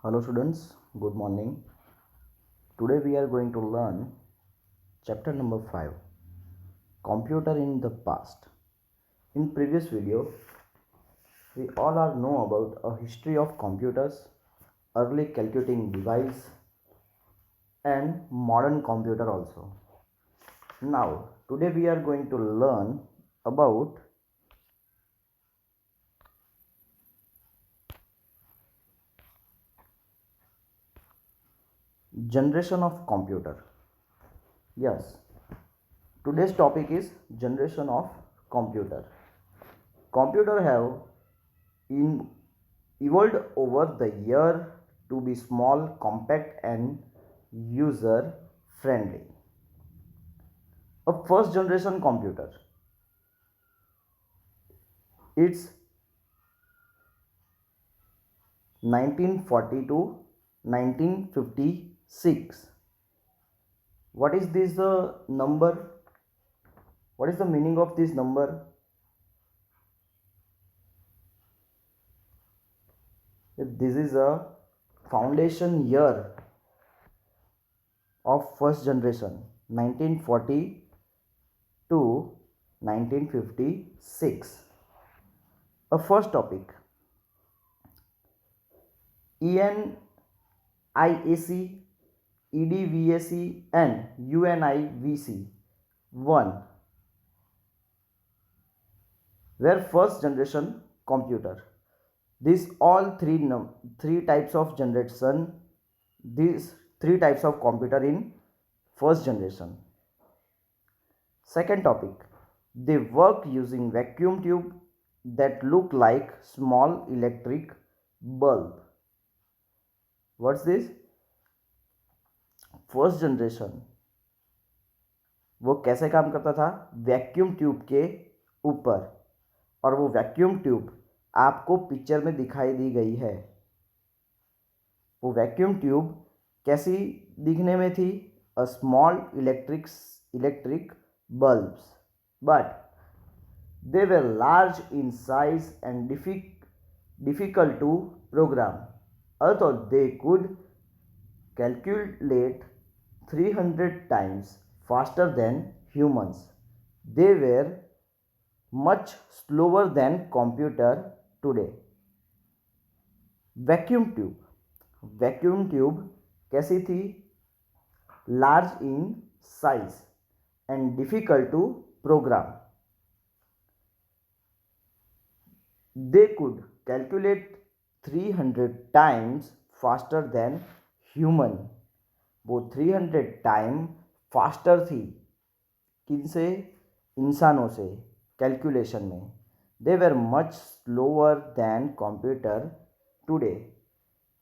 Hello students, good morning. Today we are going to learn chapter number 5, Computer in the Past. In previous video, we all are know about a history of computers, early calculating device and modern computer also. Now, today we are going to learn about generation of computer. Yes, today's topic is generation of computer. Computer have in evolved over the year to be small, compact and user friendly. A first generation computer, it's 1940 to 1956. What is this number? What is the meaning of this number? This is a foundation year of first generation, 1940 to 1956. A first topic, ENIAC, EDVAC and UNIVC 1 were first generation computer. These all three types of generation, these three types of computer in first generation. Second topic, they work using vacuum tube that look like small electric bulb. What's this? First generation वो कैसे काम करता था? Vacuum tube के ऊपर, और वो vacuum tube आपको पिक्चर में दिखाई दी गई है। वो वैक्यूम ट्यूब कैसी दिखने में थी? A small electric bulbs, but they were large in size and difficult to program. Although they could calculate 300 times faster than humans, they were much slower than computer today. Vacuum tube कैसी थी? Large in size and difficult to program. They could calculate 300 times faster than human. वो 300 time faster थी. किनसे? इंसानों से calculation में. They were much slower than computer today.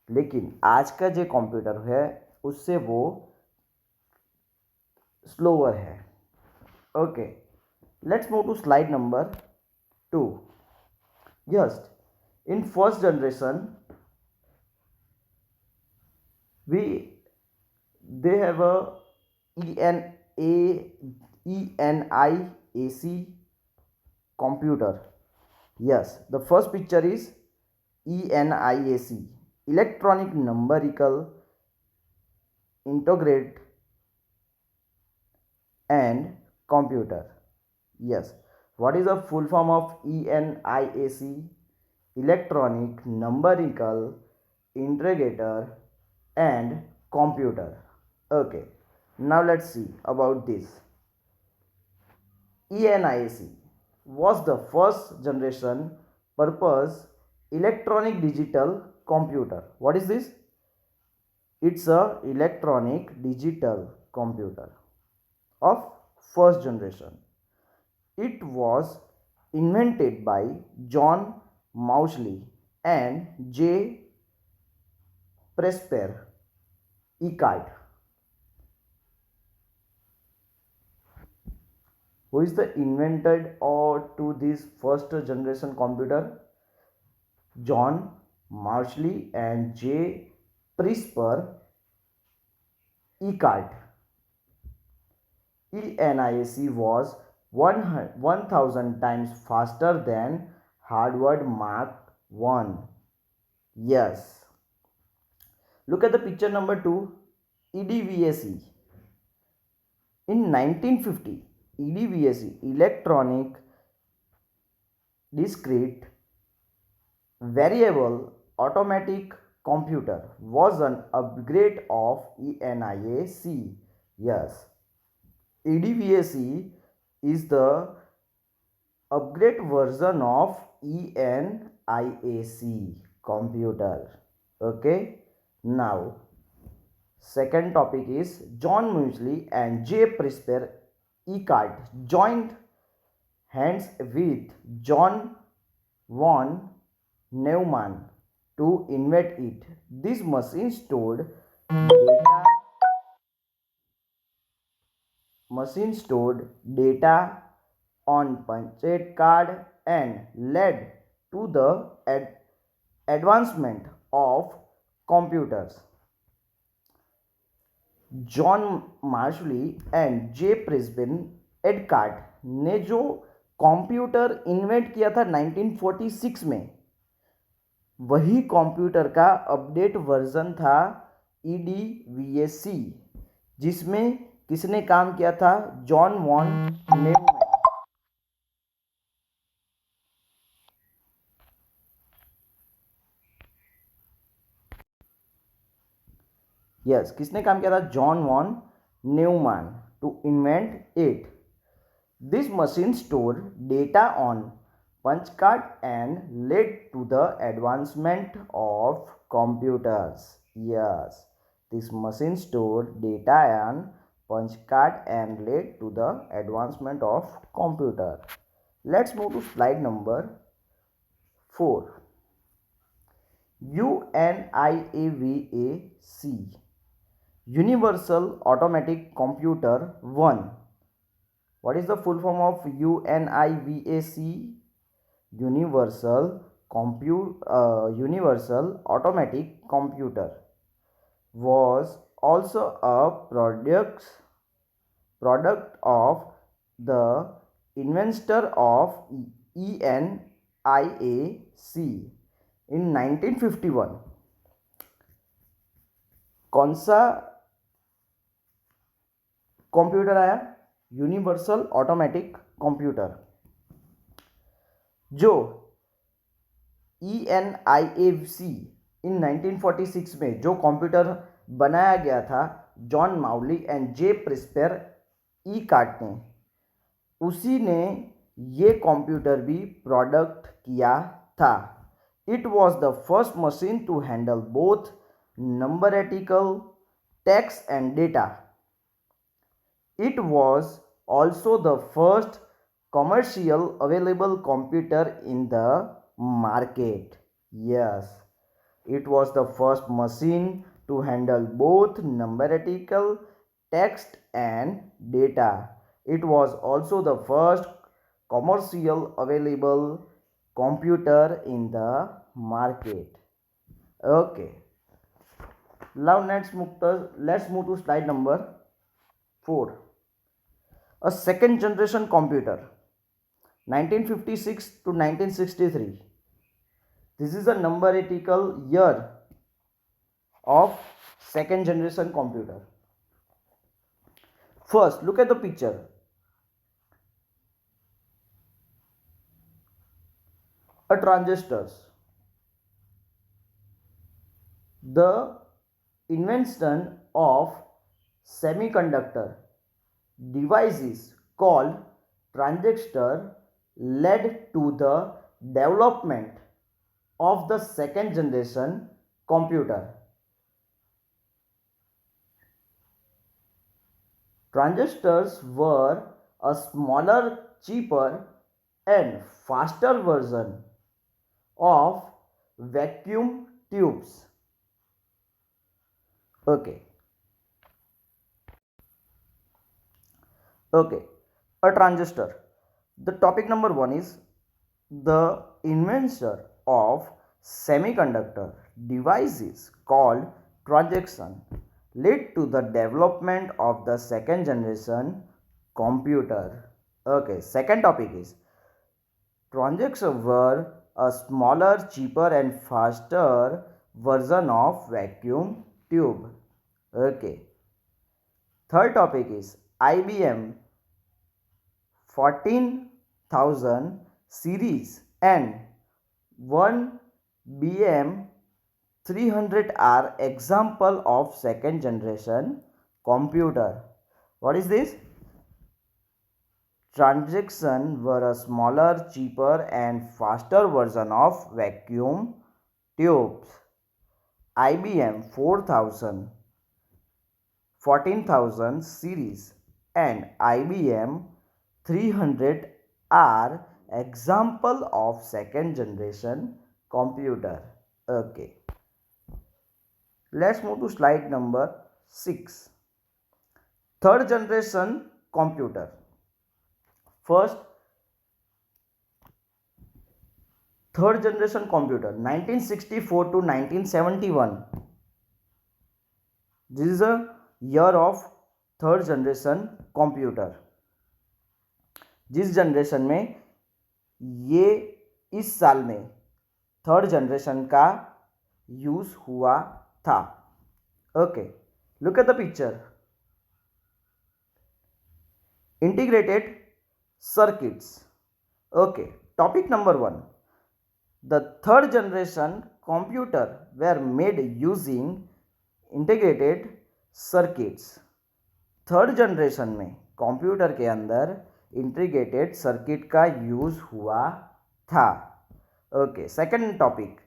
लेकिन आज का जो कंप्यूटर है उससे वो स्लोअर है. Okay, let's move to slide number 2. Yes, in first generation, they have a ENIAC computer. Yes, the first picture is ENIAC, electronic numerical integrate and computer. Yes, what is the full form of ENIAC? Electronic Numerical Integrator and Computer. Okay, now let's see about this. ENIAC was the first generation purpose electronic digital computer. What is this? It's a electronic digital computer of first generation. It was invented by John Mauchly and J. Presper Eckert. Who is the inventor or to this first generation computer? John Mauchly and J. Presper Eckert. ENIAC was 1000 times faster than Harvard Mark I. Yes, Look at the picture number 2, EDVAC. In 1950, EDVAC, electronic discrete variable automatic computer, was an upgrade of ENIAC. Yes, EDVAC is the upgrade version of ENIAC computer. Okay, now second topic is John Muesli and J. Presper Eckart joined hands with John von Neumann to invent it. This machine stored data on punched card and led to the advancement of computers. John Mauchly and J Presper Eckert ने जो computer invent किया था 1946 में, वही computer का update version था EDVAC, जिसमें किसने काम किया था? John von Newman. यस, किसने काम किया था? John von Neumann to invent it. This machine stored data on punch card and led to the advancement of computers. Yes, this machine stored data on punch card and led to the advancement of computer. Let's move to slide number 4. UNIAVAC, Universal Automatic Computer 1. What is the full form of UNIVAC? Universal Automatic Computer was also a product of the inventor of ENIAC. In 1951, कौन सा computer आया? Universal automatic computer. जो ENIAC इन 1946 में जो computer बनाया गया था John Mauli and जे प्रिस्पर ईकार्ट ने, उसी ने ये कंप्यूटर भी प्रोडक्ट किया था. It was the first machine to handle both numerical text and data. It was also the first commercial available computer in the market. Yes, it was the first machine to handle both numerical text and data. It was also the first commercial available computer in the market. Okay, now let's move to slide number 4. A second generation computer, 1956 to 1963. This is a numerical year of second generation computer. First, look at the picture. A transistors. The invention of semiconductor devices called transistor led to the development of the second generation computer. Transistors were a smaller, cheaper and faster version of vacuum tubes. Okay, a transistor. The topic number 1 is the invention of semiconductor devices called transistor led to the development of the second generation computer. Okay, second topic is transistors were a smaller, cheaper and faster version of vacuum tube. Okay. Third topic is IBM 14,000 series and 1BM 300R example of second generation computer. What is this? Transactions were a smaller, cheaper and faster version of vacuum tubes. IBM 14,000 series and IBM 300 are example of second generation computer. Okay. Let's move to slide number 6. Third generation computer. First, third generation computer 1964 to 1971. This is a year of third generation computer. जिस generation में ये इस साल में third generation का use हुआ था. Okay, look at the picture. Integrated circuits. Okay, topic number 1. The third generation computer were made using integrated circuits. Third generation में कंप्यूटर के अंदर इंटीग्रेटेड सर्किट का यूज हुआ था. Okay, second topic.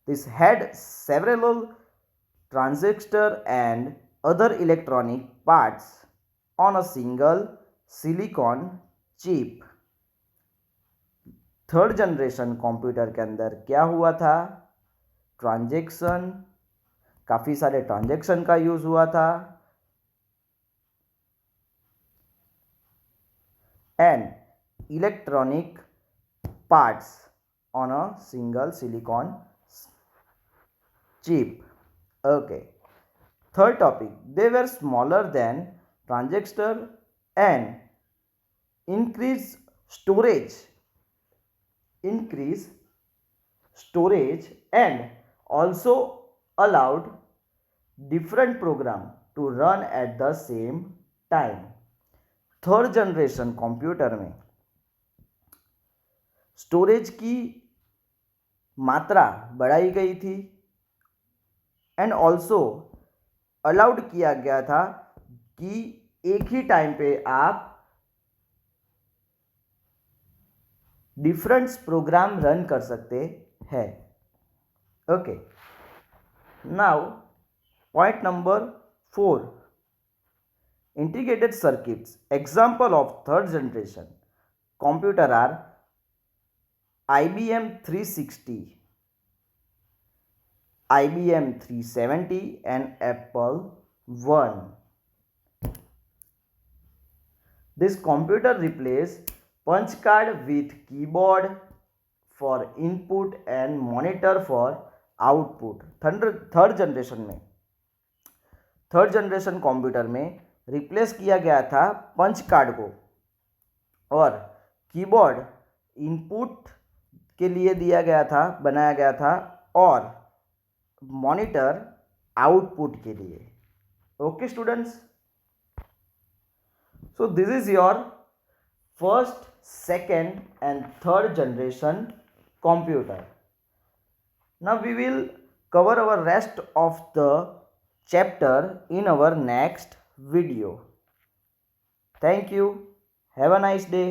This had several transistor and other electronic parts on a single silicon chip. Third generation computer के अंदर क्या हुआ था? ट्रांजैक्शन, काफ़ी सारे ट्रांजैक्शन का यूज़ हुआ था and electronic parts on a single silicon chip. Okay, third topic. They were smaller than transistor and increase storage and also allowed different program to run at the same time. Third generation computer में storage की मात्रा बढ़ाई गई थी and also allowed किया गया था कि एक ही टाइम पे आप डिफरेंट प्रोग्राम रन कर सकते हैं. Okay, now point number 4. Integrated circuits example of third generation computer are IBM 360, IBM 370 and Apple I. This computer replaced punch card with keyboard for input and monitor for output. Third generation computer में replace किया गया था punch card को और keyboard input के लिए दिया गया था, बनाया गया था और मॉनिटर आउटपुट के लिए. Okay students, so this is your first, second and third generation computer. Now we will cover our rest of the chapter in our next video. Thank you. Have a nice day.